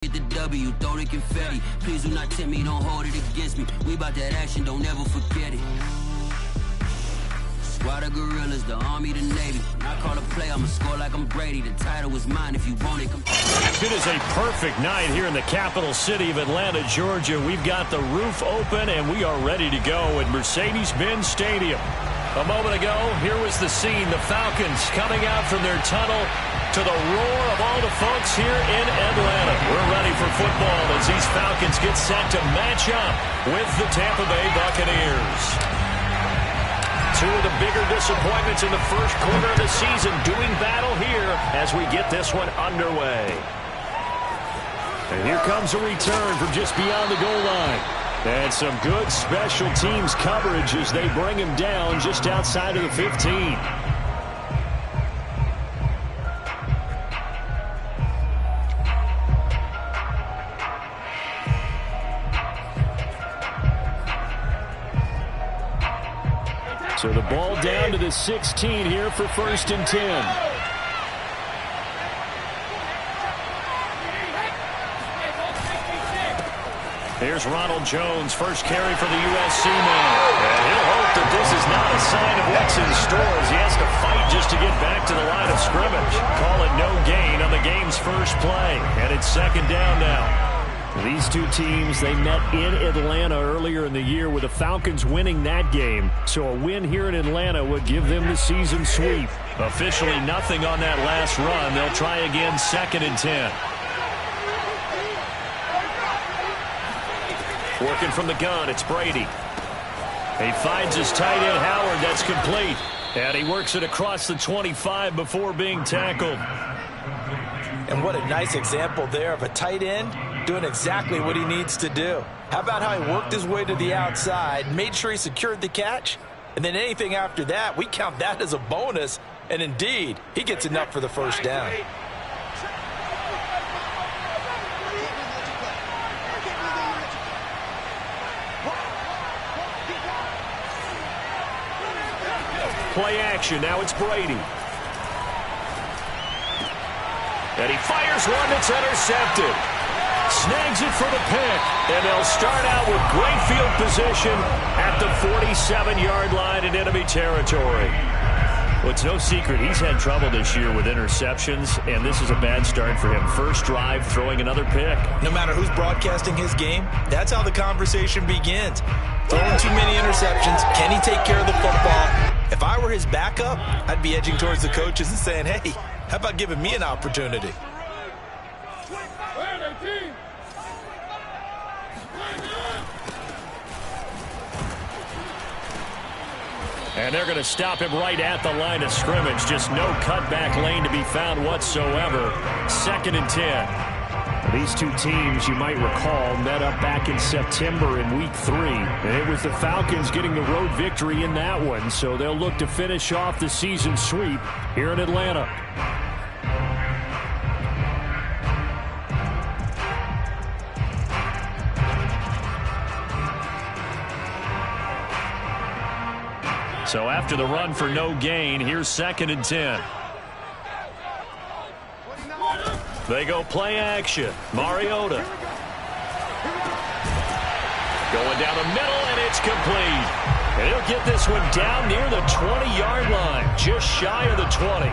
Get the W, throw the confetti. Please do not tempt me, don't hold it against me. We about that action, don't ever forget it. Squad of gorillas, the Army, the Navy. When I call a play, I'ma score like I'm Brady. The title is mine if you want it. It is a perfect night here in the capital city of Atlanta, Georgia. We've got the roof open, and we are ready to go at Mercedes-Benz Stadium. A moment ago, here was the scene. The Falcons coming out from their tunnel to the roar of all the folks here in Atlanta. We're ready for football as these Falcons get set to match up with the Tampa Bay Buccaneers. Two of the bigger disappointments in the first quarter of the season doing battle here as we get this one underway. And here comes a return from just beyond the goal line. And some good special teams coverage as they bring him down just outside of the 15. So the ball down to the 16 here for 1st and 10. Here's Ronald Jones, first carry for the USC man. And he'll hope that this is not a sign of what's in store as he has to fight just to get back to the line of scrimmage. Call it no gain on the game's first play. And it's 2nd down now. These two teams, they met in Atlanta earlier in the year with the Falcons winning that game. So a win here in Atlanta would give them the season sweep. Officially nothing on that last run. They'll try again 2nd and 10. Working from the gun, it's Brady. He finds his tight end, Howard. That's complete. And he works it across the 25 before being tackled. And what a nice example there of a tight end doing exactly what he needs to do. How about how he worked his way to the outside, made sure he secured the catch, and then anything after that, we count that as a bonus. And indeed, he gets enough for the first down. Play action. Now it's Brady. And he fires one that's intercepted. Snags it for the pick. And they'll start out with great field position at the 47-yard line in enemy territory. Well, it's no secret he's had trouble this year with interceptions, and this is a bad start for him. First drive, throwing another pick. No matter who's broadcasting his game, that's how the conversation begins. Throwing too many interceptions. Can he take care of the football? If I were his backup, I'd be edging towards the coaches and saying, hey, how about giving me an opportunity? And they're going to stop him right at the line of scrimmage. Just no cutback lane to be found whatsoever. 2nd and 10. These two teams, you might recall, met up back in September in Week 3. And it was the Falcons getting the road victory in that one. So they'll look to finish off the season sweep here in Atlanta. So after the run for no gain, here's 2nd and 10. They go play action. Mariota. Going down the middle, and it's complete. And he'll get this one down near the 20-yard line, just shy of the 20.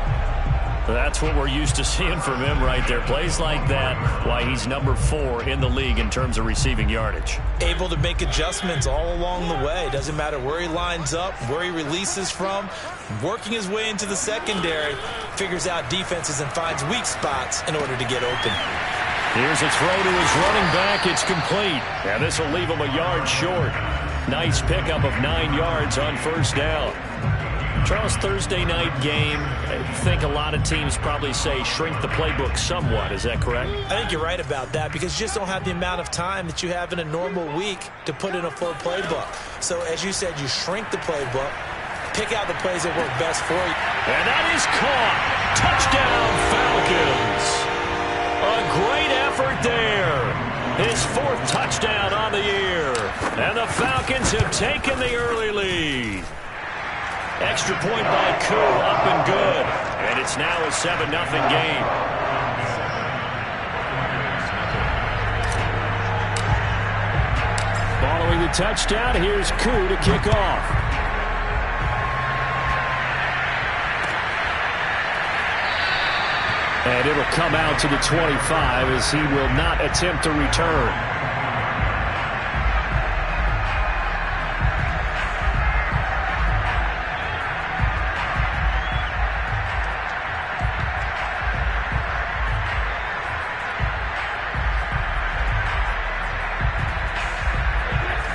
That's what we're used to seeing from him right there. Plays like that, why he's number 4 in the league in terms of receiving yardage. Able to make adjustments all along the way. Doesn't matter where he lines up, where he releases from. Working his way into the secondary, figures out defenses and finds weak spots in order to get open. Here's a throw to his running back. It's complete. And this will leave him a yard short. Nice pickup of 9 yards on 1st down. Charles, Thursday night game, I think a lot of teams probably say shrink the playbook somewhat. Is that correct? I think you're right about that because you just don't have the amount of time that you have in a normal week to put in a full playbook. So, as you said, you shrink the playbook, pick out the plays that work best for you. And that is caught. Touchdown, Falcons. A great effort there. His 4th touchdown on the year. And the Falcons have taken the early lead. Extra point by Koo, up and good. And it's now a 7-0 game. Scoring the touchdown, here's Koo to kick off. And it'll come out to the 25 as he will not attempt to return.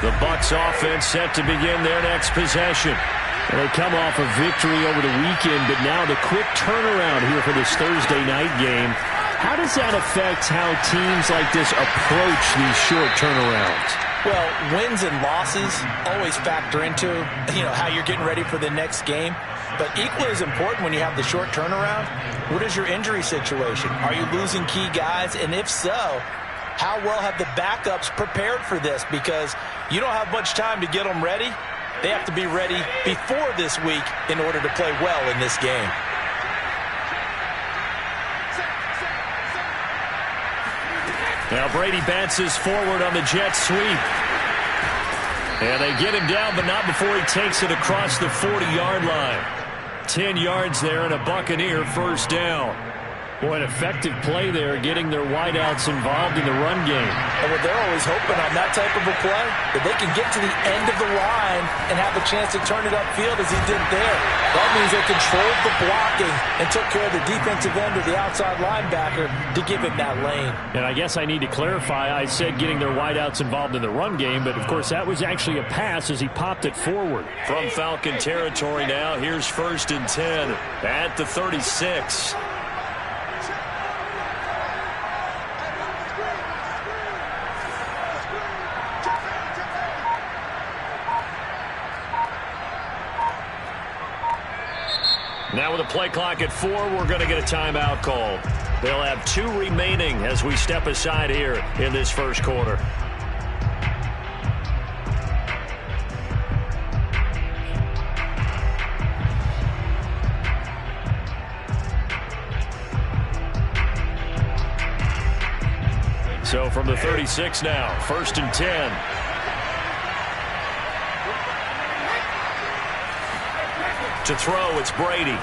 The Bucs offense set to begin their next possession. And they come off a victory over the weekend, but now the quick turnaround here for this Thursday night game. How does that affect how teams like this approach these short turnarounds? Well, wins and losses always factor into, how you're getting ready for the next game. But equally as important when you have the short turnaround, what is your injury situation? Are you losing key guys? And if so, how well have the backups prepared for this? Because you don't have much time to get them ready. They have to be ready before this week in order to play well in this game. Now Brady bounces forward on the jet sweep. And they get him down, but not before he takes it across the 40-yard line. 10 yards there and a Buccaneer first down. Boy, an effective play there, getting their wideouts involved in the run game. And what they're always hoping on that type of a play, that they can get to the end of the line and have a chance to turn it upfield as he did there. That means they controlled the blocking and took care of the defensive end or the outside linebacker to give him that lane. And I guess I need to clarify, I said getting their wideouts involved in the run game, but of course that was actually a pass as he popped it forward. From Falcon territory now, here's 1st and 10 at the 36. Now with a play clock at 4, we're going to get a timeout call. They'll have 2 remaining as we step aside here in this first quarter. So from the 36 now, 1st and 10. To throw, it's Brady.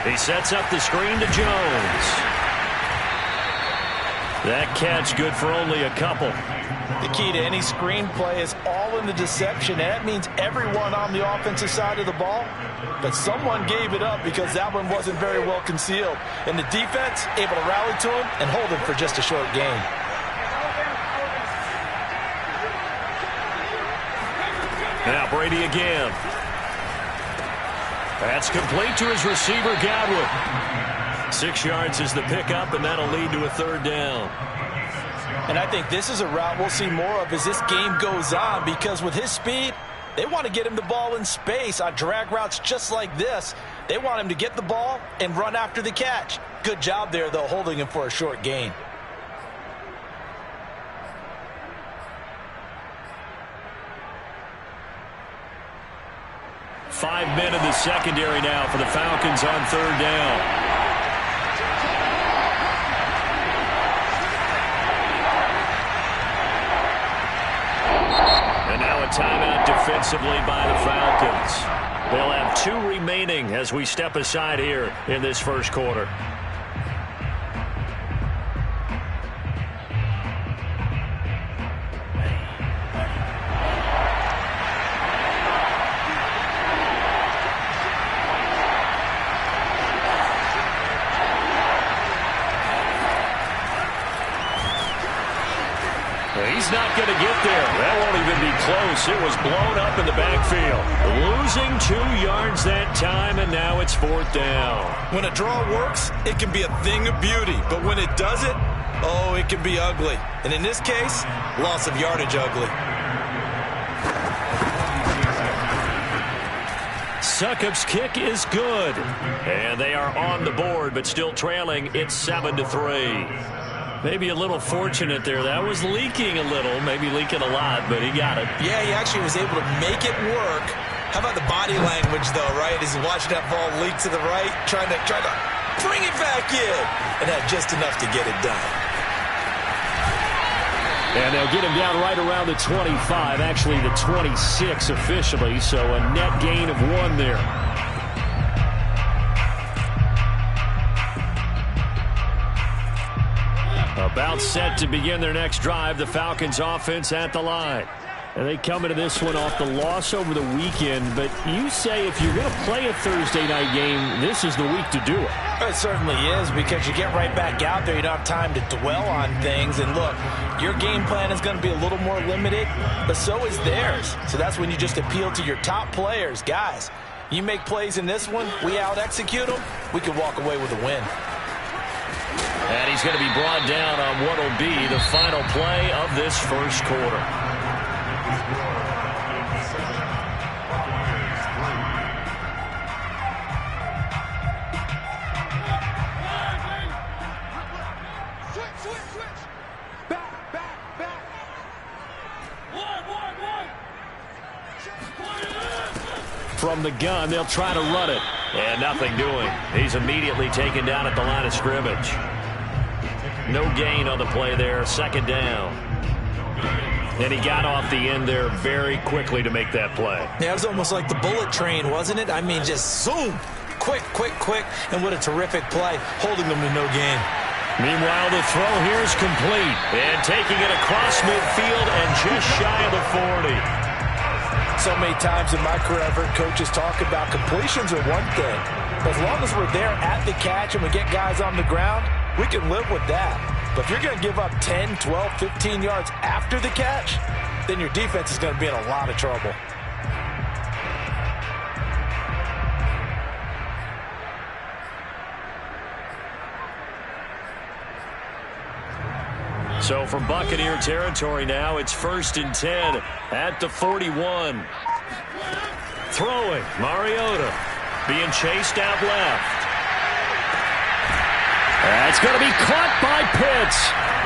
He sets up the screen to Jones. That catch good for only a couple. The key to any screen play is all in the deception, and that means everyone on the offensive side of the ball. But someone gave it up because that one wasn't very well concealed. And the defense able to rally to him and hold him for just a short gain. Now Brady again. That's complete to his receiver, Godwin. 6 yards is the pickup, and that'll lead to a 3rd down. And I think this is a route we'll see more of as this game goes on, because with his speed, they want to get him the ball in space on drag routes just like this. They want him to get the ball and run after the catch. Good job there, though, holding him for a short gain. Five men in the secondary now for the Falcons on 3rd down. And now a timeout defensively by the Falcons. They'll have 2 remaining as we step aside here in this first quarter. He's not going to get there. That won't even be close. It was blown up in the backfield. Losing 2 yards that time, and now it's 4th down. When a draw works, it can be a thing of beauty. But when it doesn't, oh, it can be ugly. And in this case, loss of yardage ugly. Succop's kick is good. And they are on the board, but still trailing. It's 7-3. Maybe a little fortunate there. That was leaking a little, maybe leaking a lot, but he got it. Yeah, he actually was able to make it work. How about the body language, though, right? As he's watching that ball leak to the right, trying to bring it back in, and had just enough to get it done. And they'll get him down right around the 25, actually the 26 officially, so a net gain of 1 there. About set to begin their next drive, the Falcons offense at the line. And they come into this one off the loss over the weekend, but you say if you're going to play a Thursday night game, this is the week to do it. It certainly is, because you get right back out there. You don't have time to dwell on things. And look, your game plan is going to be a little more limited, but so is theirs. So that's when you just appeal to your top players. Guys, you make plays in this one, we out-execute them, we can walk away with a win. And he's going to be brought down on what will be the final play of this first quarter. From the gun, they'll try to run it. And nothing doing. He's immediately taken down at the line of scrimmage. No gain on the play there. Second down. And he got off the end there very quickly to make that play. Yeah, it was almost like the bullet train, wasn't it? I mean, just zoom. Quick, quick, quick. And what a terrific play, holding them to no gain. Meanwhile, the throw here is complete. And taking it across midfield and just shy of the 40. So many times in my career, I've heard coaches talk about completions are one thing. As long as we're there at the catch and we get guys on the ground, we can live with that. But if you're going to give up 10, 12, 15 yards after the catch, then your defense is going to be in a lot of trouble. So from Buccaneer territory now, it's 1st and 10 at the 41. Throwing, Mariota being chased out left. That's going to be caught by Pitts.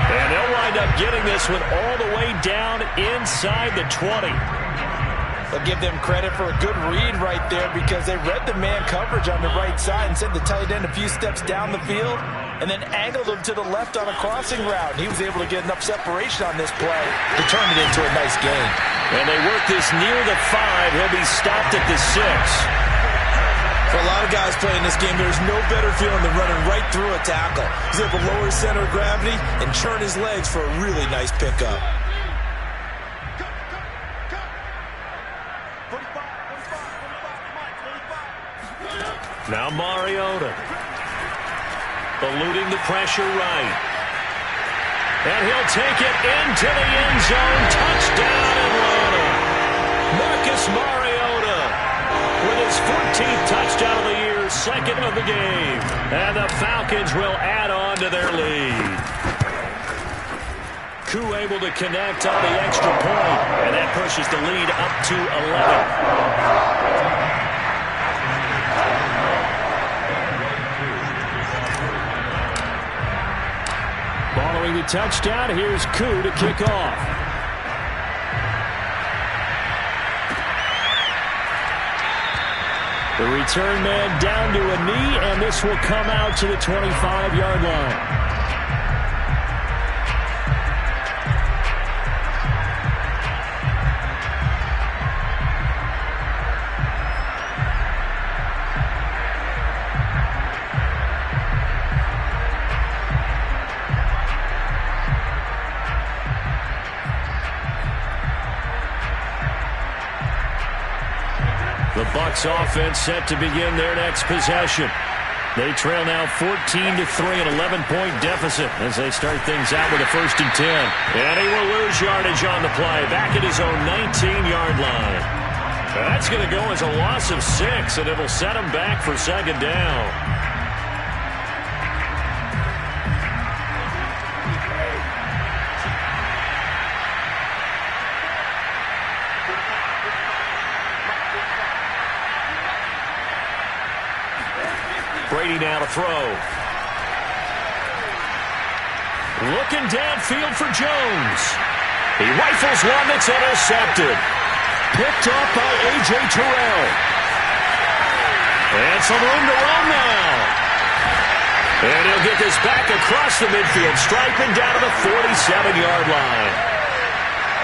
And they'll wind up getting this one all the way down inside the 20. I'll give them credit for a good read right there, because they read the man coverage on the right side and sent the tight end a few steps down the field and then angled him to the left on a crossing route. He was able to get enough separation on this play to turn it into a nice gain. And they work this near the 5. He'll be stopped at the 6. For a lot of guys playing this game, there's no better feeling than running right through a tackle. He's able to lower his center of gravity and churn his legs for a really nice pickup. Now Mariota eluding the pressure right. And he'll take it into the end zone. Touchdown Atlanta. Marcus Mariota with his 14th touchdown of the year, 2nd of the game. And the Falcons will add on to their lead. Koo able to connect on the extra point, and that pushes the lead up to 11. Following the touchdown, here's Koo to kick off. The return man down to a knee, and this will come out to the 25-yard line. The Bucs offense set to begin their next possession. They trail now 14-3, an 11-point deficit as they start things out with a 1st and 10. And he will lose yardage on the play, back at his own 19-yard line. That's going to go as a loss of 6, and it'll set him back for 2nd down. Brady now to throw. Looking downfield for Jones. He rifles one that's intercepted. Picked up by A.J. Terrell. And some room to run now. And he'll get this back across the midfield stripe and down to the 47-yard line.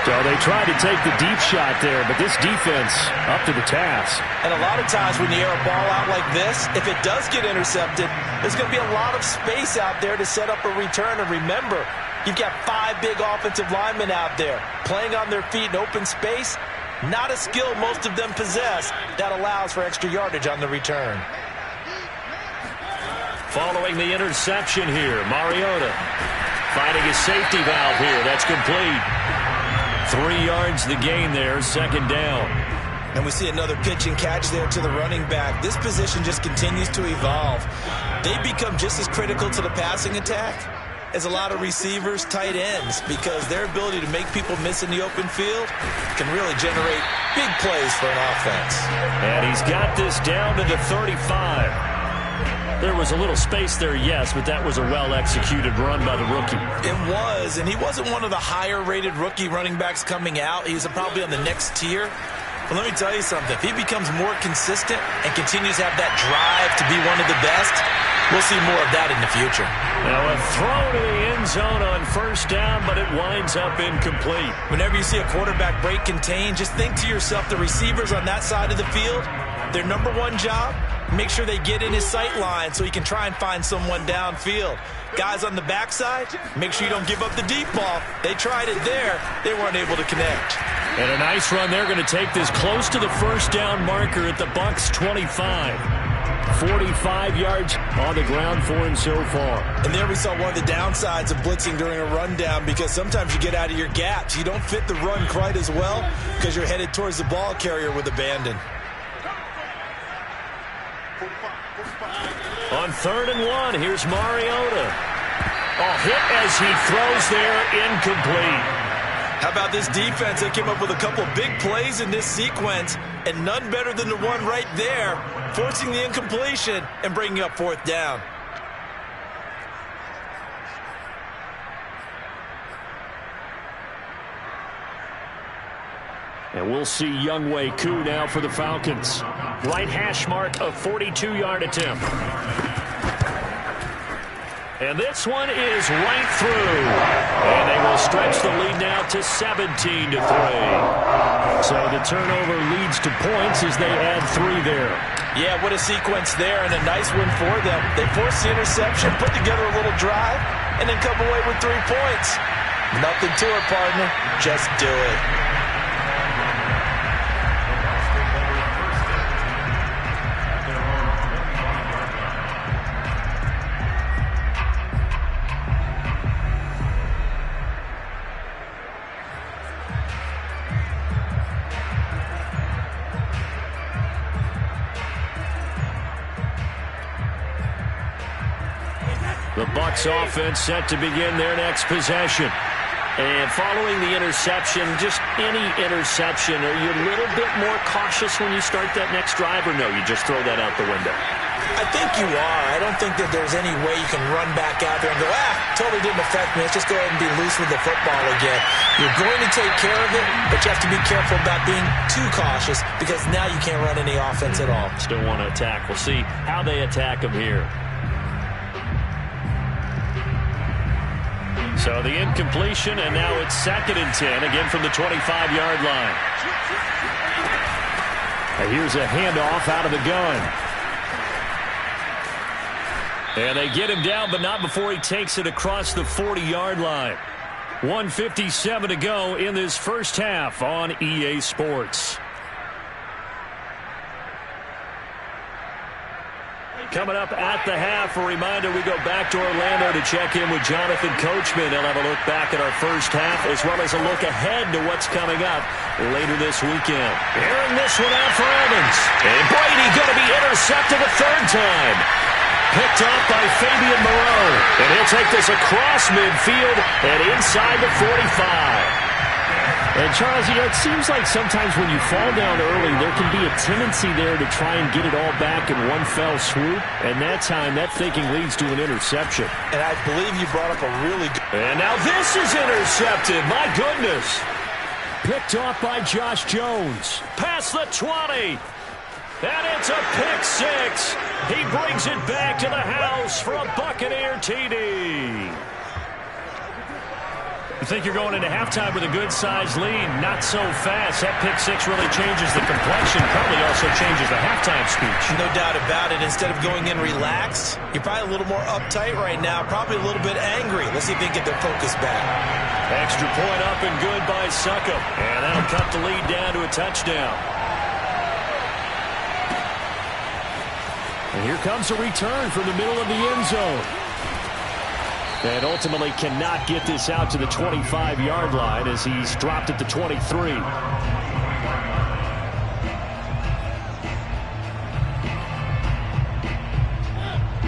So they tried to take the deep shot there, but this defense up to the task. And a lot of times when you air a ball out like this, if it does get intercepted, there's going to be a lot of space out there to set up a return. And remember, you've got 5 big offensive linemen out there playing on their feet in open space. Not a skill most of them possess that allows for extra yardage on the return. Following the interception here, Mariota finding a safety valve here. That's complete. 3 yards the gain there, second down. And we see another pitch and catch there to the running back. This position just continues to evolve. They become just as critical to the passing attack as a lot of receivers, tight ends, because their ability to make people miss in the open field can really generate big plays for an offense. And he's got this down to the 35. There was a little space there, yes, but that was a well-executed run by the rookie. It was, and he wasn't one of the higher-rated rookie running backs coming out. He's probably on the next tier. But let me tell you something. If he becomes more consistent and continues to have that drive to be one of the best, we'll see more of that in the future. Now a throw to the end zone on first down, but it winds up incomplete. Whenever you see a quarterback break contain, just think to yourself, the receivers on that side of the field, their number one job, make sure they get in his sight line so he can try and find someone downfield. Guys on the backside, make sure you don't give up the deep ball. They tried it there. They weren't able to connect. And a nice run. They're going to take this close to the first down marker at the Bucs 25. 45 yards on the ground for him so far. And there we saw one of the downsides of blitzing during a rundown, because sometimes you get out of your gaps. You don't fit the run quite as well because you're headed towards the ball carrier with abandon. On 3rd and 1, here's Mariota. Hit as he throws there, incomplete. How about this defense? They came up with a couple big plays in this sequence, and none better than the one right there, forcing the incompletion and bringing up 4th down. And we'll see Younghoe Koo now for the Falcons. Right hash mark, a 42-yard attempt. And this one is right through. And they will stretch the lead now to 17-3. So the turnover leads to points as they add 3 there. Yeah, what a sequence there, and a nice one for them. They forced the interception, put together a little drive, and then come away with 3 points. Nothing to it, partner. Just do it. The Bucs offense set to begin their next possession. And following the interception, just any interception, are you a little bit more cautious when you start that next drive, or no, you just throw that out the window? I think you are. I don't think that there's any way you can run back out there and go, totally didn't affect me. Let's just go ahead and be loose with the football again. You're going to take care of it, but you have to be careful about being too cautious, because now you can't run any offense at all. Still want to attack. We'll see how they attack them here. So the incompletion, and now it's 2nd and 10, again from the 25-yard line. And here's a handoff out of the gun. And they get him down, but not before he takes it across the 40-yard line. 1:57 to go in this first half on EA Sports. Coming up at the half, a reminder, we go back to Orlando to check in with Jonathan Coachman. He'll have a look back at our first half, as well as a look ahead to what's coming up later this weekend. Airing this one out for Evans. And Brady going to be intercepted a 3rd time. Picked off by Fabian Moreau. And he'll take this across midfield and inside the 45. And, Charles, it seems like sometimes when you fall down early, there can be a tendency there to try and get it all back in one fell swoop. And that time, that thinking leads to an interception. And I believe you brought up a really good... And now this is intercepted. My goodness. Picked off by Josh Jones. Past the 20. And it's a pick 6. He brings it back to the house for a Buccaneer TD. You think you're going into halftime with a good-sized lead. Not so fast. That pick six really changes the complexion. Probably also changes the halftime speech. No doubt about it. Instead of going in relaxed, you're probably a little more uptight right now. Probably a little bit angry. Let's see if they can get their focus back. Extra point up and good by Succop. And that'll cut the lead down to a touchdown. And here comes a return from the middle of the end zone. And ultimately cannot get this out to the 25-yard line as he's dropped at the 23.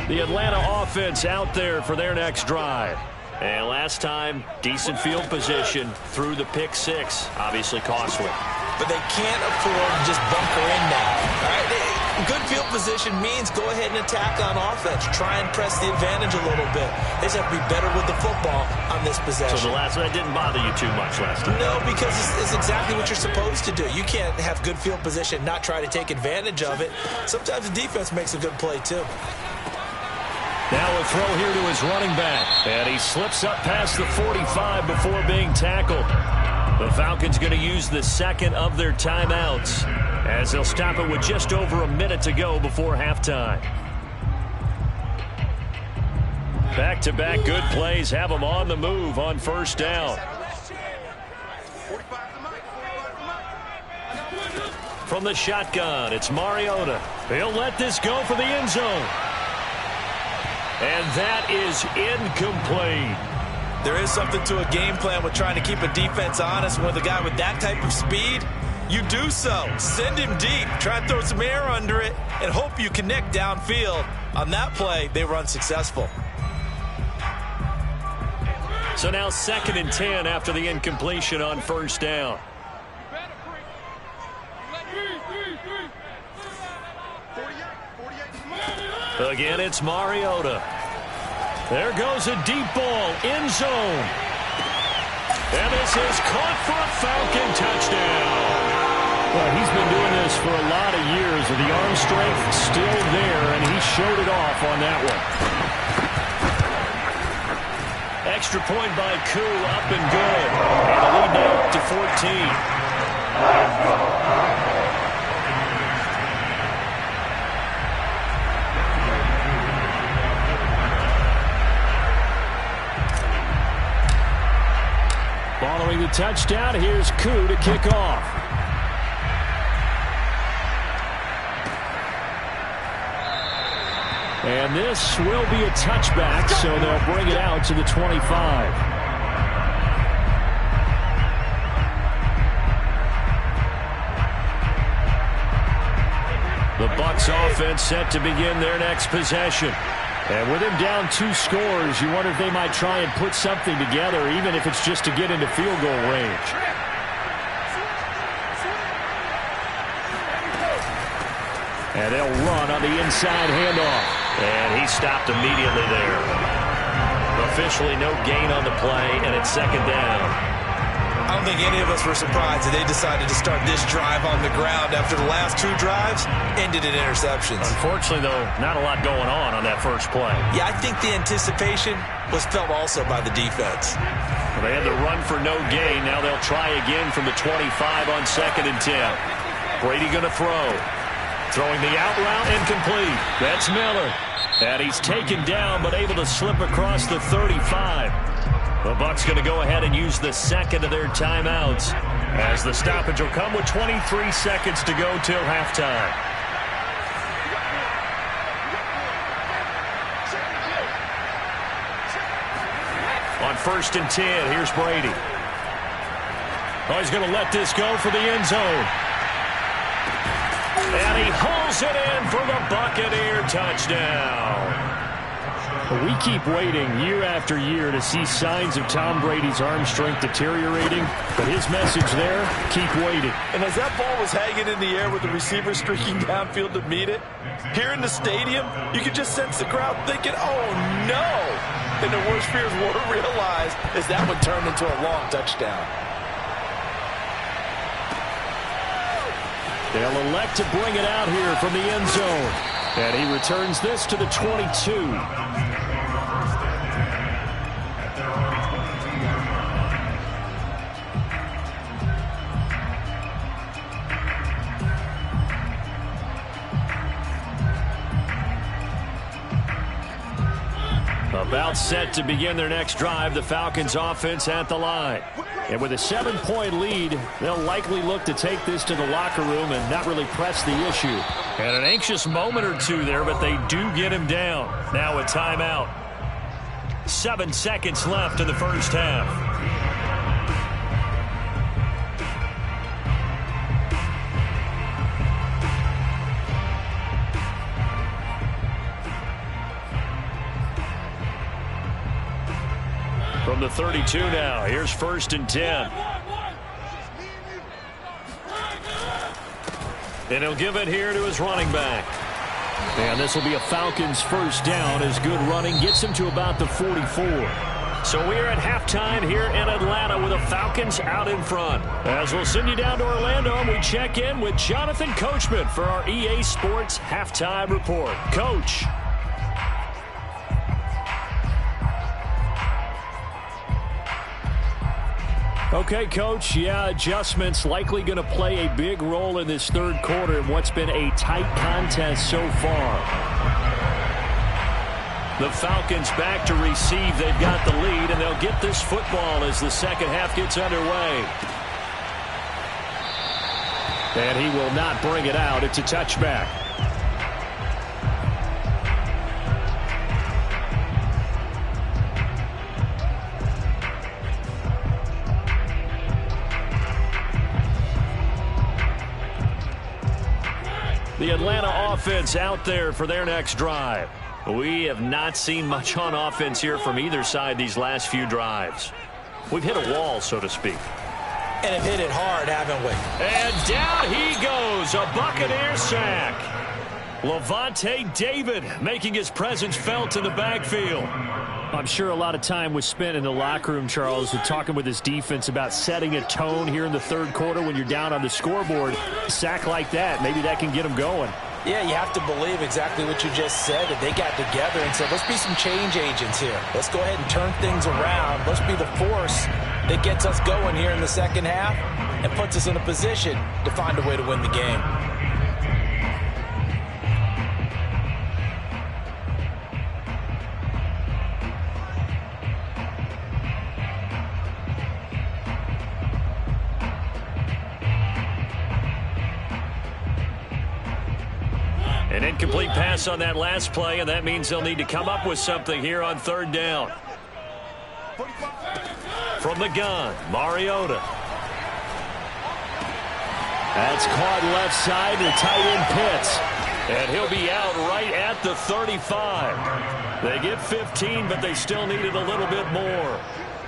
The Atlanta offense out there for their next drive. And last time, decent field position through the pick six. Obviously costly. But they can't afford to just bunker in now. All right? Good field position means go ahead and attack on offense. Try and press the advantage a little bit. They just have to be better with the football on this possession. So the last one didn't bother you too much last time? No, because it's exactly what you're supposed to do. You can't have good field position and not try to take advantage of it. Sometimes the defense makes a good play, too. Now a throw here to his running back. And he slips up past the 45 before being tackled. The Falcons going to use the second of their timeouts as they'll stop it with just over a minute to go before halftime. Back-to-back good plays have them on the move on first down. From the shotgun, it's Mariota. He'll let this go for the end zone. And that is incomplete. There is something to a game plan with trying to keep a defense honest. With a guy with that type of speed, you do so. Send him deep. Try and throw some air under it and hope you connect downfield. On that play, they were unsuccessful. So now 2nd and 10 after the incompletion on first down. Again, it's Mariota. There goes a deep ball, end zone. And this is caught for a Falcon touchdown. Well, he's been doing this for a lot of years, with the arm strength still there, and he showed it off on that one. Extra point by Koo, up and good. And the lead now up to 14. Following the touchdown, here's Koo to kick off. And this will be a touchback, so they'll bring it out to the 25. The Bucs offense set to begin their next possession. And with him down 2 scores, you wonder if they might try and put something together, even if it's just to get into field goal range. And they'll run on the inside handoff. And he stopped immediately there. Officially no gain on the play, and it's 2nd down. I don't think any of us were surprised that they decided to start this drive on the ground after the last 2 drives ended in interceptions. Unfortunately, though, not a lot going on that first play. Yeah, I think the anticipation was felt also by the defense. Well, they had the run for no gain. Now they'll try again from the 25 on 2nd and 10. Brady going to throw. Throwing the out route, incomplete. That's Miller. And he's taken down, but able to slip across the 35. The Bucs going to go ahead and use the second of their timeouts, as the stoppage will come with 23 seconds to go till halftime. On 1st and 10, here's Brady. Oh, he's going to let this go for the end zone. And he hauls it in for the Buccaneer touchdown. We keep waiting year after year to see signs of Tom Brady's arm strength deteriorating, but his message there, keep waiting. And as that ball was hanging in the air with the receiver streaking downfield to meet it, here in the stadium, you could just sense the crowd thinking, oh no! And the worst fears were realized as that one turned into a long touchdown. They'll elect to bring it out here from the end zone. And he returns this to the 22. About set to begin their next drive, the Falcons offense at the line. And with a 7-point lead, they'll likely look to take this to the locker room and not really press the issue. And an anxious moment or two there, but they do get him down. Now a timeout. 7 seconds left in the first half. From the 32 now, here's 1st and 10. And he'll give it here to his running back. And this will be a Falcons first down as good running gets him to about the 44. So we're at halftime here in Atlanta with the Falcons out in front. As we'll send you down to Orlando, and we check in with Jonathan Coachman for our EA Sports Halftime Report. Coach. Okay, Coach, adjustments likely going to play a big role in this third quarter in what's been a tight contest so far. The Falcons back to receive. They've got the lead, and they'll get this football as the second half gets underway. And he will not bring it out. It's a touchback. The Atlanta offense out there for their next drive. We have not seen much on offense here from either side these last few drives. We've hit a wall, so to speak. And have hit it hard, haven't we? And down he goes, a Buccaneer sack. Levante David making his presence felt in the backfield. I'm sure a lot of time was spent in the locker room, Charles, with talking with his defense about setting a tone here in the third quarter when you're down on the scoreboard. A sack like that, maybe that can get them going. Yeah, you have to believe exactly what you just said, that they got together and said, let's be some change agents here. Let's go ahead and turn things around. Let's be the force that gets us going here in the second half and puts us in a position to find a way to win the game. An incomplete pass on that last play, and that means they'll need to come up with something here on third down. From the gun, Mariota. That's caught left side to tight end Pitts. And he'll be out right at the 35. They get 15, but they still needed a little bit more.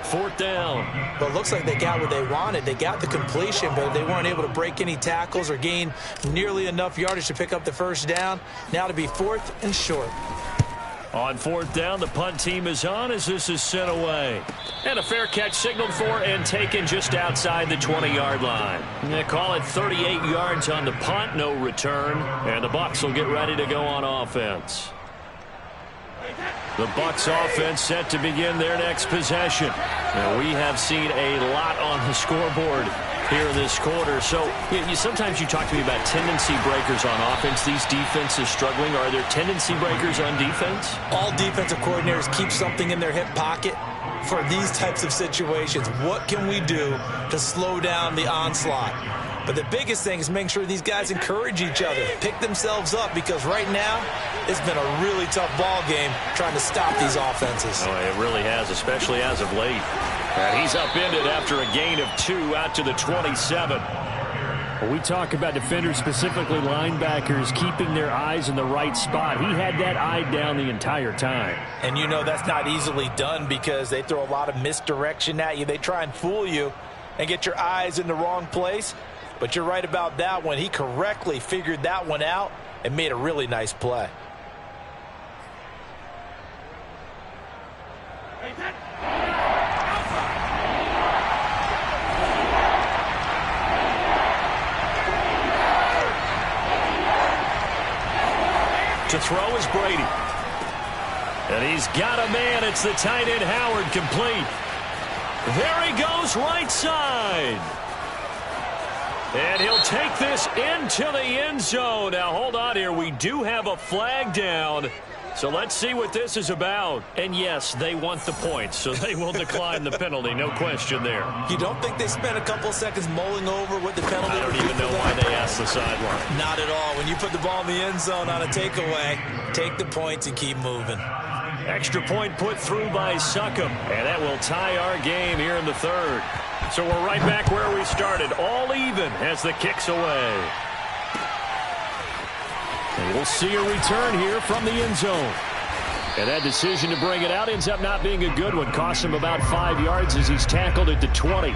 Fourth down. But it looks like they got what they wanted. They got the completion, but they weren't able to break any tackles or gain nearly enough yardage to pick up the first down. Now to be 4th and short. On 4th down, the punt team is on as this is sent away. And a fair catch signaled for and taken just outside the 20-yard line. They call it 38 yards on the punt, no return. And the Bucs will get ready to go on offense. The Bucs offense set to begin their next possession. Now, we have seen a lot on the scoreboard here in this quarter. So sometimes you talk to me about tendency breakers on offense. These defenses struggling. Are there tendency breakers on defense? All defensive coordinators keep something in their hip pocket for these types of situations. What can we do to slow down the onslaught? But the biggest thing is making sure these guys encourage each other, pick themselves up, because right now it's been a really tough ball game trying to stop these offenses. Oh, it really has, especially as of late. And he's upended after a gain of 2 out to the 27. When we talk about defenders, specifically linebackers, keeping their eyes in the right spot. He had that eye down the entire time. And you know that's not easily done because they throw a lot of misdirection at you. They try and fool you and get your eyes in the wrong place. But you're right about that one. He correctly figured that one out and made a really nice play. To throw is Brady. And he's got a man. It's the tight end Howard, complete. There he goes, right side. And he'll take this into the end zone. Now, hold on here. We do have a flag down. So let's see what this is about. And yes, they want the points, so they will decline the penalty. No question there. You don't think they spent a couple seconds mulling over what the penalty I would don't be even for know that? why they asked the sideline. Not at all. When you put the ball in the end zone on a takeaway, take the points and keep moving. Extra point put through by Succop, and that will tie our game here in the third. So we're right back where we started, all even as the kick's away. And we'll see a return here from the end zone. And that decision to bring it out ends up not being a good one. Costs him about 5 yards as he's tackled at the 20.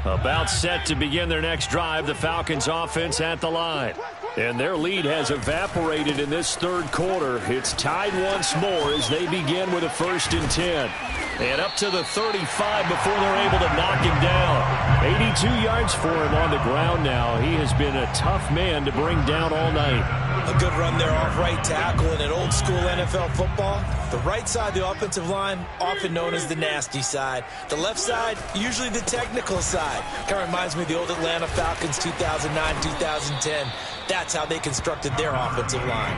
About set to begin their next drive, the Falcons offense at the line. And their lead has evaporated in this third quarter. It's tied once more as they begin with a 1st and 10. And up to the 35 before they're able to knock him down. 82 yards for him on the ground now. He has been a tough man to bring down all night. A good run there off right tackle in an old school NFL football. The right side of the offensive line, often known as the nasty side. The left side, usually the technical side. Kind of reminds me of the old Atlanta Falcons 2009-2010. That's how they constructed their offensive line.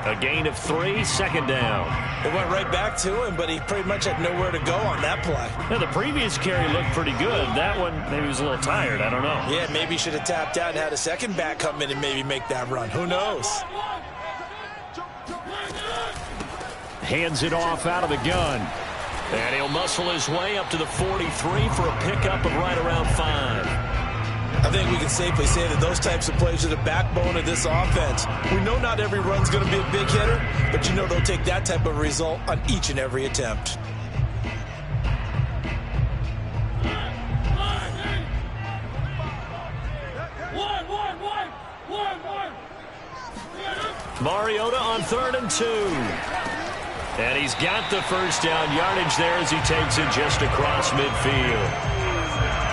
A gain of 3, 2nd down. It went right back to him, but he pretty much had nowhere to go on that play. Now, the previous carry looked pretty good. That one, maybe he was a little tired. I don't know. Yeah, maybe he should have tapped out and had a second back come in and maybe make that run. Who knows? Hands it off out of the gun. And he'll muscle his way up to the 43 for a pickup of right around 5. I think we can safely say that those types of plays are the backbone of this offense. We know not every run's going to be a big hitter, but you know they'll take that type of result on each and every attempt. Mariota on 3rd and 2. And he's got the 1st down yardage there as he takes it just across midfield.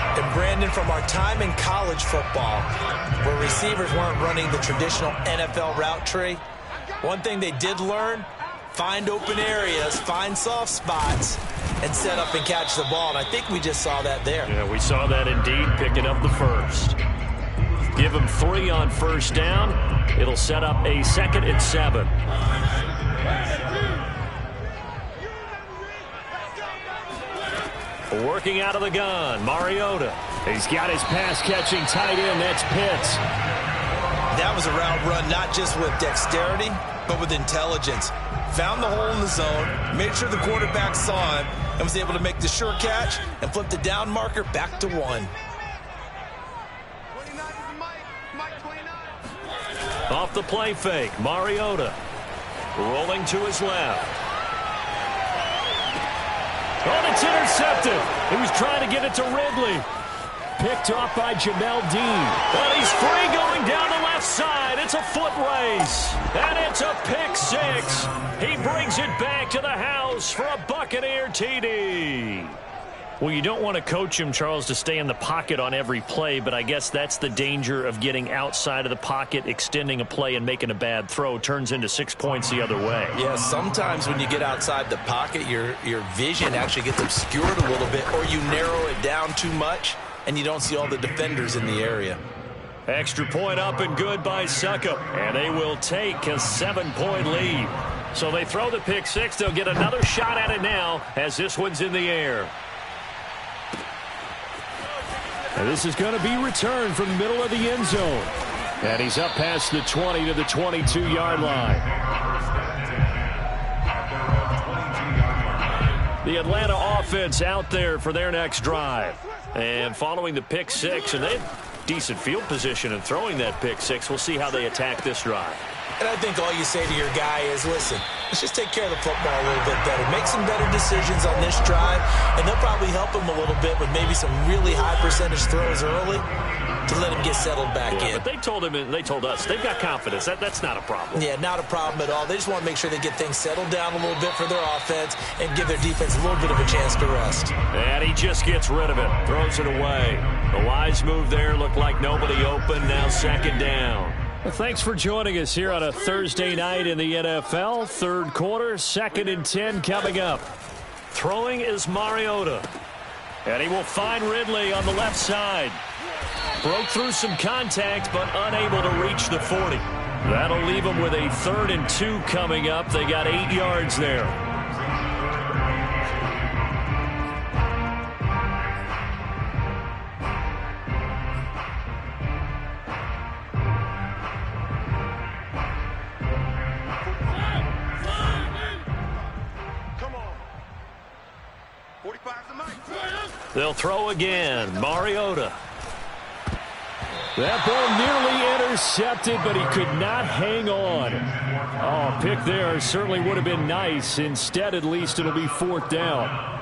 And Brandon, from our time in college football, where receivers weren't running the traditional NFL route tree, one thing they did learn, find open areas, find soft spots, and set up and catch the ball. And I think we just saw that there. Yeah, we saw that indeed, picking up the 1st. Give him 3 on 1st down. It'll set up a 2nd and 7. Working out of the gun, Mariota. He's got his pass-catching tight end. That's Pitts. That was a route run not just with dexterity, but with intelligence. Found the hole in the zone, made sure the quarterback saw him, and was able to make the sure catch and flip the down marker back to 1. Off the play fake, Mariota. Rolling to his left. Oh, and it's intercepted. He was trying to get it to Ridley. Picked off by Jamel Dean. And he's free going down the left side. It's a foot race. And it's a pick 6. He brings it back to the house for a Buccaneer TD. Well, you don't want to coach him, Charles, to stay in the pocket on every play, but I guess that's the danger of getting outside of the pocket, extending a play, and making a bad throw. Turns into 6 points the other way. Yeah, sometimes when you get outside the pocket, your vision actually gets obscured a little bit, or you narrow it down too much, and you don't see all the defenders in the area. Extra point up and good by Succop, and they will take a 7-point lead. So they throw the pick 6. They'll get another shot at it now as this one's in the air. And this is going to be returned from the middle of the end zone. And he's up past the 20 to the 22-yard line. The Atlanta offense out there for their next drive. And following the pick 6, and they had decent field position in throwing that pick 6. We'll see how they attack this drive. And I think all you say to your guy is, listen, let's just take care of the football a little bit better. Make some better decisions on this drive, and they'll probably help him a little bit with maybe some really high percentage throws early to let him get settled back in. But they told him, and they told us, they've got confidence. That's not a problem. Yeah, not a problem at all. They just want to make sure they get things settled down a little bit for their offense and give their defense a little bit of a chance to rest. And he just gets rid of it, throws it away. The wise move there, looked like nobody open, now 2nd down. Well, thanks for joining us here on a Thursday night in the NFL. Third quarter, 2nd and 10 coming up. Throwing is Mariota. And he will find Ridley on the left side. Broke through some contact, but unable to reach the 40. That'll leave him with a 3rd and 2 coming up. They got 8 yards there. They'll throw again. Mariota. That ball nearly intercepted, but he could not hang on. Oh, pick there certainly would have been nice. Instead, at least it'll be 4th down.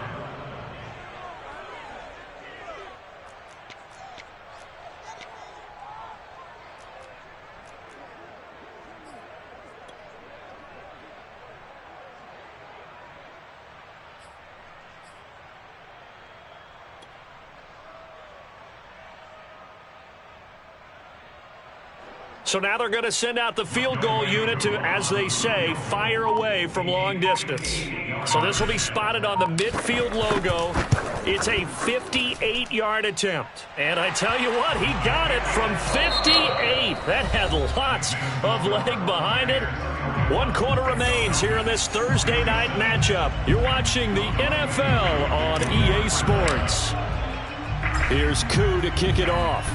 So now they're going to send out the field goal unit to, as they say, fire away from long distance. So this will be spotted on the midfield logo. It's a 58-yard attempt. And I tell you what, he got it from 58. That had lots of leg behind it. 1 quarter remains here in this Thursday night matchup. You're watching the NFL on EA Sports. Here's Koo to kick it off.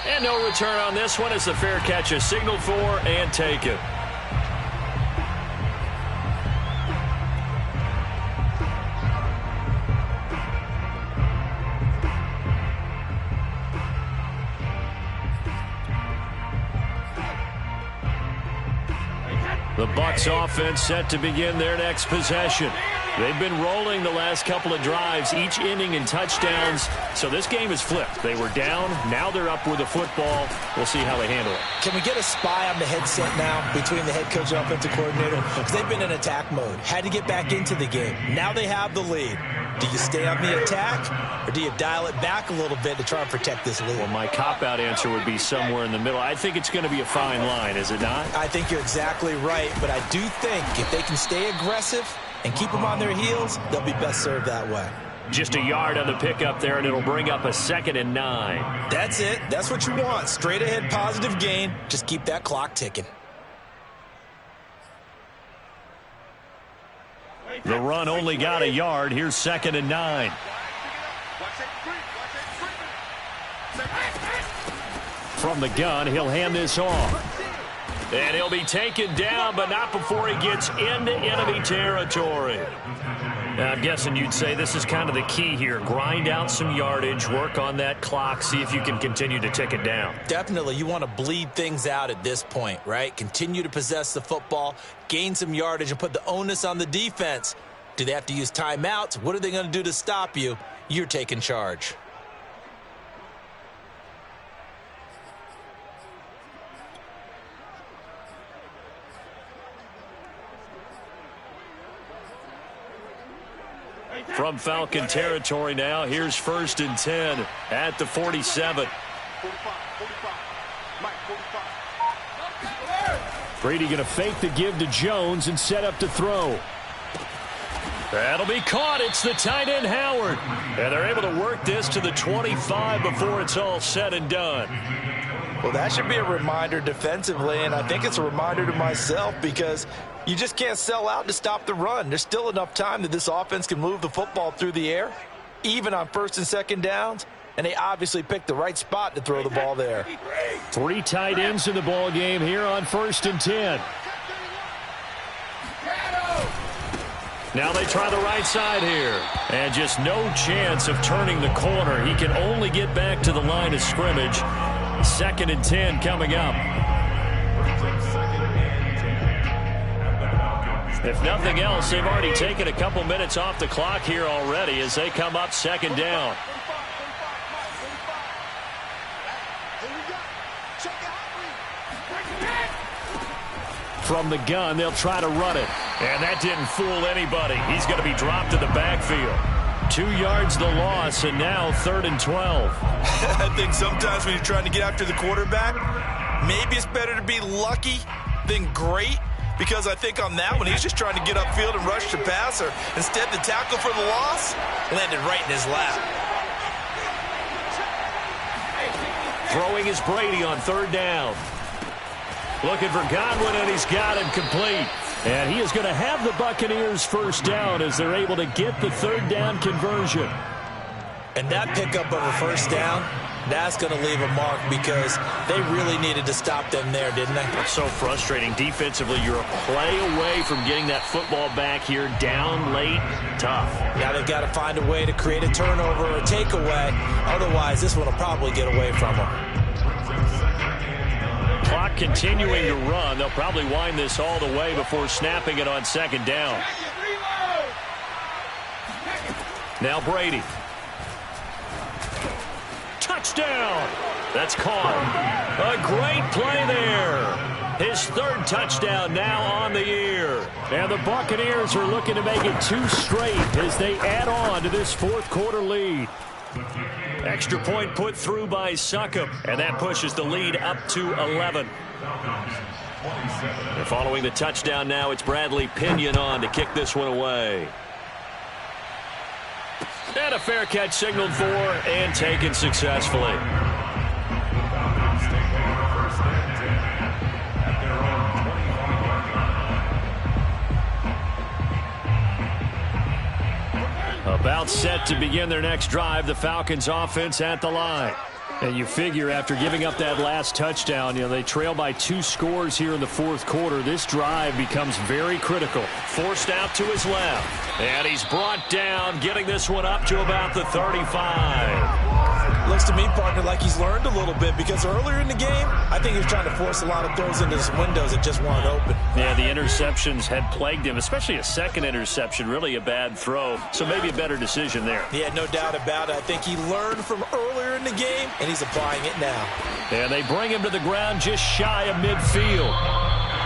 And no return on this one as the fair catch is signaled for and taken. The Bucs offense set to begin their next possession. They've been rolling the last couple of drives, each inning in touchdowns. So this game is flipped. They were down. Now they're up with the football. We'll see how they handle it. Can we get a spy on the headset now between the head coach and offensive coordinator? Because they've been in attack mode. Had to get back into the game. Now they have the lead. Do you stay on the attack, or do you dial it back a little bit to try and protect this lead? Well, my cop-out answer would be somewhere in the middle. I think it's going to be a fine line, is it not? I think you're exactly right, but I do think if they can stay aggressive and keep them on their heels, they'll be best served that way. Just a yard on the pickup there, and it'll bring up a 2nd and 9. That's it. That's what you want. Straight ahead positive gain. Just keep that clock ticking. The run only got a yard. Here's 2nd and 9. From the gun, he'll hand this off. And he'll be taken down, but not before he gets into enemy territory. Now, I'm guessing you'd say this is kind of the key here. Grind out some yardage, work on that clock, see if you can continue to tick it down. Definitely. You want to bleed things out at this point, right? Continue to possess the football, gain some yardage, and put the onus on the defense. Do they have to use timeouts? What are they going to do to stop you? You're taking charge. From Falcon territory now, here's 1st and 10 at the 47. Brady going to fake the give to Jones and set up to throw. That'll be caught. It's the tight end Howard. And they're able to work this to the 25 before it's all said and done. Well, that should be a reminder defensively, and I think it's a reminder to myself because you just can't sell out to stop the run. There's still enough time that this offense can move the football through the air, even on 1st and 2nd downs, and they obviously picked the right spot to throw the ball there. 3 tight ends in the ball game here on 1st and 10. Now they try the right side here. And just no chance of turning the corner. He can only get back to the line of scrimmage. 2nd and 10 coming up. If nothing else, they've already taken a couple minutes off the clock here already as they come up 2nd down. From the gun, they'll try to run it. And that didn't fool anybody. He's going to be dropped in the backfield. 2 yards the loss, and now 3rd and 12. I think sometimes when you're trying to get after the quarterback, maybe it's better to be lucky than great, because I think on that one, he's just trying to get upfield and rush the passer. Instead, the tackle for the loss landed right in his lap. Throwing is Brady on 3rd down. Looking for Godwin, and he's got him complete. And he is going to have the Buccaneers first down as they're able to get the 3rd down conversion. And that pickup of a first down, that's going to leave a mark because they really needed to stop them there, didn't they? It's so frustrating. Defensively, you're a play away from getting that football back here. Down late, tough. Now they've got to find a way to create a turnover or a takeaway. Otherwise, this one will probably get away from them. Clock continuing to run. They'll probably wind this all the way before snapping it on 2nd down. Now Brady. Touchdown. That's caught. A great play there. His 3rd touchdown now on the year. And the Buccaneers are looking to make it 2 straight as they add on to this 4th quarter lead. Extra point put through by Succop, and that pushes the lead up to 11. And following the touchdown now, it's Bradley Pinion on to kick this one away. And a fair catch signaled for and taken successfully. About set to begin their next drive, the Falcons offense at the line. And you figure after giving up that last touchdown, they trail by 2 scores here in the 4th quarter. This drive becomes very critical. Forced out to his left. And he's brought down, getting this one up to about the 35. Looks to me, partner, like he's learned a little bit because earlier in the game, I think he was trying to force a lot of throws into his windows that just weren't open. Yeah, the interceptions had plagued him, especially a second interception, really a bad throw. So maybe a better decision there. Yeah, no doubt about it. I think he learned from earlier in the game, and he's applying it now. And they bring him to the ground just shy of midfield.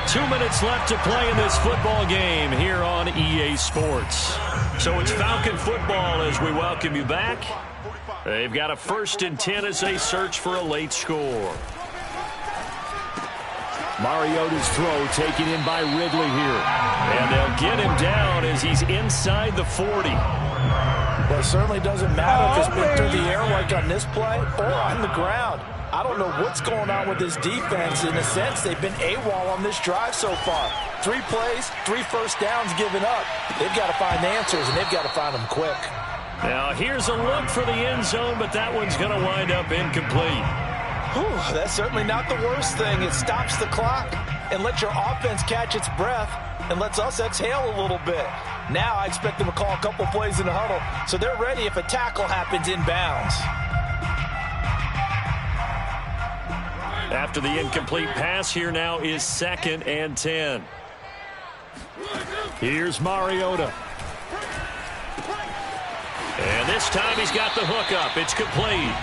2 minutes left to play in this football game here on EA Sports. So it's Falcon football as we welcome you back. They've got a 1st and 10 as they search for a late score. Mariota's throw taken in by Ridley here. And they'll get him down as he's inside the 40. Well, it certainly doesn't matter if it's been through the air like on this play or on the ground. I don't know what's going on with this defense. In a sense, they've been AWOL on this drive so far. 3 plays, 3 first downs given up. They've got to find answers, and they've got to find them quick. Now, here's a look for the end zone, but that one's going to wind up incomplete. Whew, that's certainly not the worst thing. It stops the clock and lets your offense catch its breath and lets us exhale a little bit. Now I expect them to call a couple plays in the huddle, so they're ready if a tackle happens inbounds. After the incomplete pass, here now is 2nd and 10. Here's Mariota. And this time he's got the hook up. It's complete.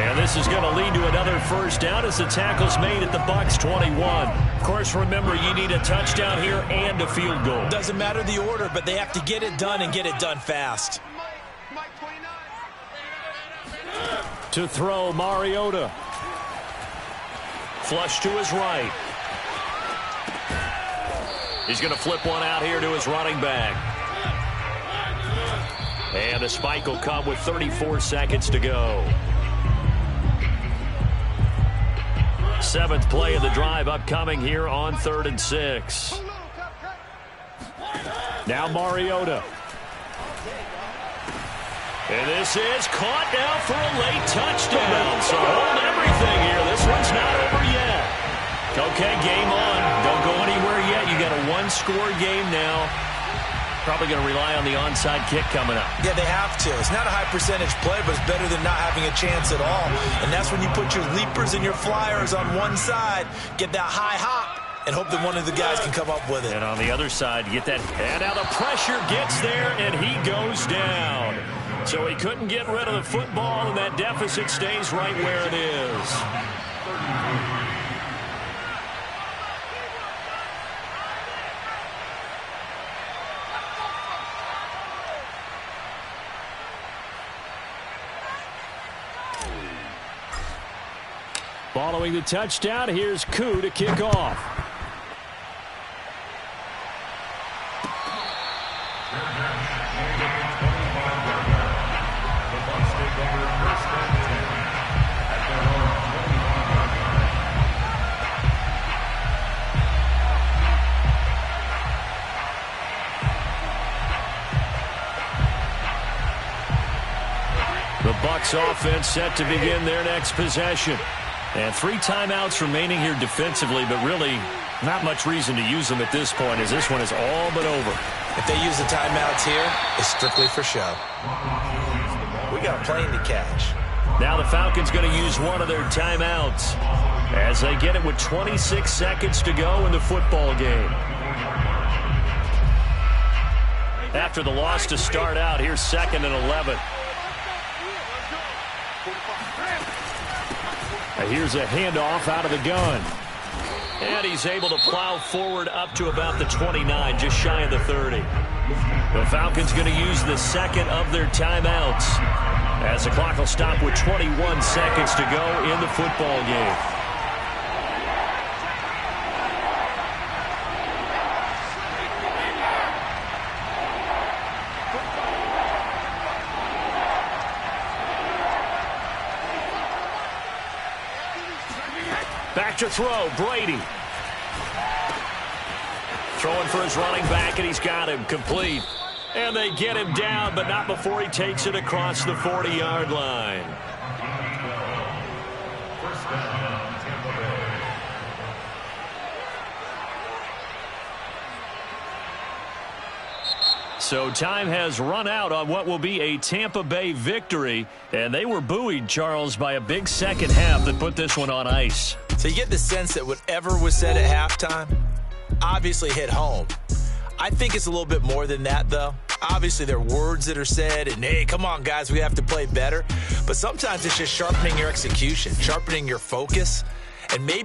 And this is going to lead to another first down as the tackle's made at the Bucs 21. Of course, remember, you need a touchdown here and a field goal. Doesn't matter the order, but they have to get it done and get it done fast. To throw, Mariota. Flush to his right. He's going to flip one out here to his running back. And a spike will come with 34 seconds to go. 7th play of the drive upcoming here on 3rd and 6. Now Mariota. And this is caught now for a late touchdown. So hold everything here. This one's not over yet. Okay, game on. Don't go anywhere yet. You got a 1-score game now. Probably going to rely on the onside kick coming up. Yeah, they have to. It's not a high percentage play, but it's better than not having a chance at all. And that's when you put your leapers and your flyers on one side, get that high hop, and hope that one of the guys can come up with it. And on the other side, you get that. And now the pressure gets there, and he goes down. So he couldn't get rid of the football, and that deficit stays right where it is. Following the touchdown, here's buc2 to kick off. The Bucs offense set to begin their next possession. And 3 timeouts remaining here defensively, but really not much reason to use them at this point, as this one is all but over. If they use the timeouts here, it's strictly for show. We got a plane to catch. Now the Falcons going to use one of their timeouts as they get it with 26 seconds to go in the football game. After the loss to start out, here's 2nd and 11. Here's a handoff out of the gun. And he's able to plow forward up to about the 29, just shy of the 30. The Falcons going to use the 2nd of their timeouts as the clock will stop with 21 seconds to go in the football game. Back to throw, Brady. Throwing for his running back, and he's got him complete. And they get him down, but not before he takes it across the 40-yard line. So time has run out on what will be a Tampa Bay victory, and they were buoyed, Charles, by a big second half that put this one on ice. So you get the sense that whatever was said at halftime obviously hit home. I think it's a little bit more than that, though. Obviously, there are words that are said, and, hey, come on, guys, we have to play better. But sometimes it's just sharpening your execution, sharpening your focus, and maybe